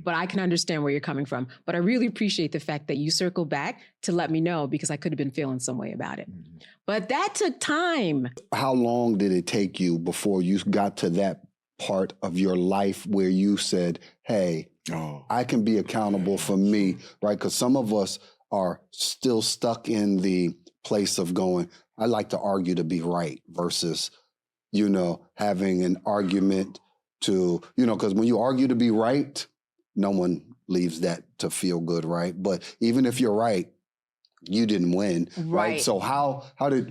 but I can understand where you're coming from. But I really appreciate the fact that you circle back to let me know, because I could have been feeling some way about it. But that took time. How long did it take you before you got to that part of your life where you said, hey, I can be accountable for me, right? Because some of us are still stuck in the place of going, I like to argue to be right versus, having an argument to, because when you argue to be right, no one leaves that to feel good, right? But even if you're right, you didn't win, right? So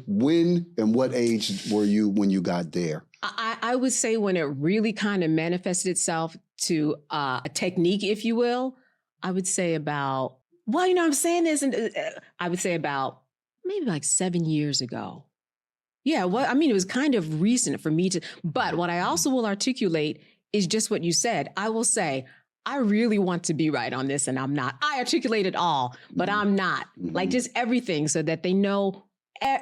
when and what age were you when you got there? I would say when it really kind of manifested itself to a technique, if you will, I would say about, I'm saying this, and I would say about maybe like 7 years ago. Yeah, it was kind of recent for me to, but what I also will articulate is just what you said. I will say, I really want to be right on this, and I'm not. I articulate it all, but I'm not. Like just everything, so that they know,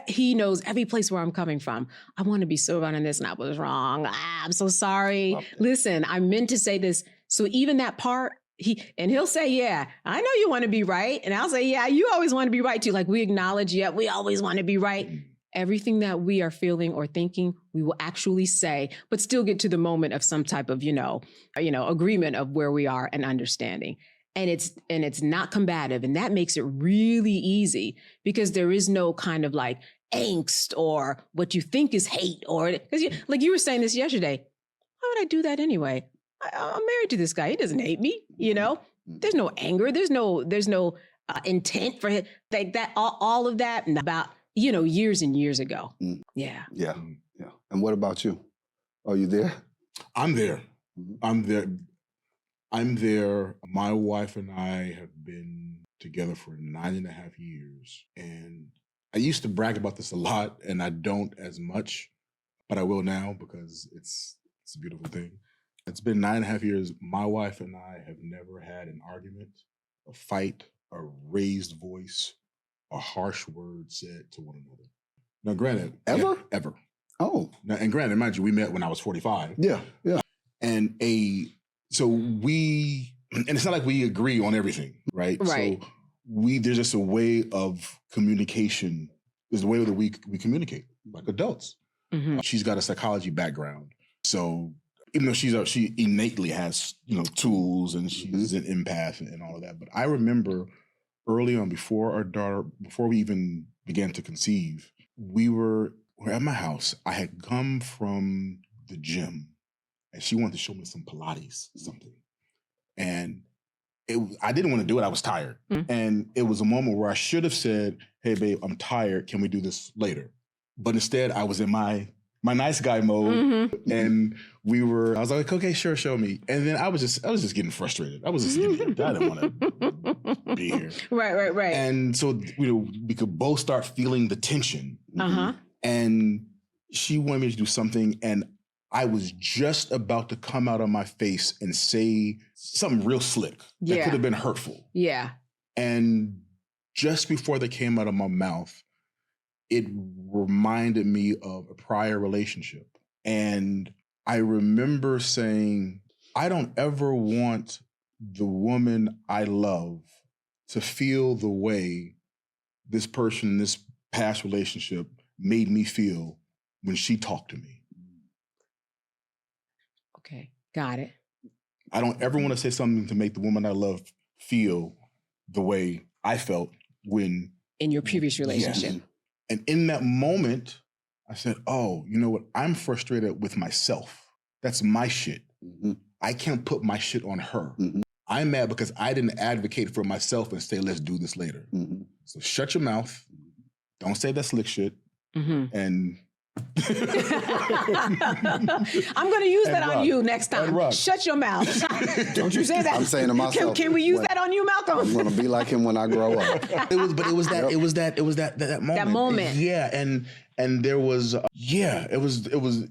he knows every place where I'm coming from. I want to be so right on this, and I was wrong. I'm so sorry. Listen, I meant to say this. So even that part, he'll say, yeah, I know you want to be right. And I'll say, yeah, you always want to be right too. Like we acknowledge, yeah, we always want to be right. Everything that we are feeling or thinking, we will actually say, but still get to the moment of some type of, agreement of where we are and understanding. And it's not combative. And that makes it really easy, because there is no kind of like angst or what you think is hate, or because like you were saying this yesterday, why would I do that anyway? I'm married to this guy. He doesn't hate me. There's no anger. There's no intent for it. Like that, all of that, and about, years and years ago. Yeah. Yeah. And what about you? Are you there? I'm there. I'm there. My wife and I have been together for 9.5 years. And I used to brag about this a lot, and I don't as much, but I will now because it's a beautiful thing. It's been 9.5 years. My wife and I have never had an argument, a fight, a raised voice, a harsh word said to one another. Now, granted, ever? Yeah, ever. Oh. Now, and granted, mind you, we met when I was 45. Yeah. And and it's not like we agree on everything, right? Right. So there's just a way of communication. There's a way that we communicate like adults. She's got a psychology background. So even though she innately has, tools, and she's an empath and all of that. But I remember early on, before we even began to conceive, we're at my house. I had come from the gym, and she wanted to show me some Pilates, something. And I didn't want to do it. I was tired. And it was a moment where I should have said, hey, babe, I'm tired. Can we do this later? But instead, I was in my nice guy mode. And I was like, okay, sure, show me. And then I was just getting frustrated. I was just getting, I didn't want to be here. Right. And so, we could both start feeling the tension. And she wanted me to do something, and I was just about to come out on my face and say something real slick that could have been hurtful. Yeah. And just before that came out of my mouth, it reminded me of a prior relationship. And I remember saying, I don't ever want the woman I love to feel the way this person in this past relationship made me feel when she talked to me. Okay, got it. I don't ever want to say something to make the woman I love feel the way I felt when... In your previous relationship. Yes. And in that moment, I said, oh, you know what? I'm frustrated with myself. That's my shit. I can't put my shit on her. I'm mad because I didn't advocate for myself and say, let's do this later. So shut your mouth. Don't say that slick shit. And I'm going to use that on you next time. Shut your mouth. Don't you say that. I'm saying to myself. Can we use that on you, Malcolm? I'm going to be like him when I grow up. It was that moment. That moment. Yeah. And there was, it was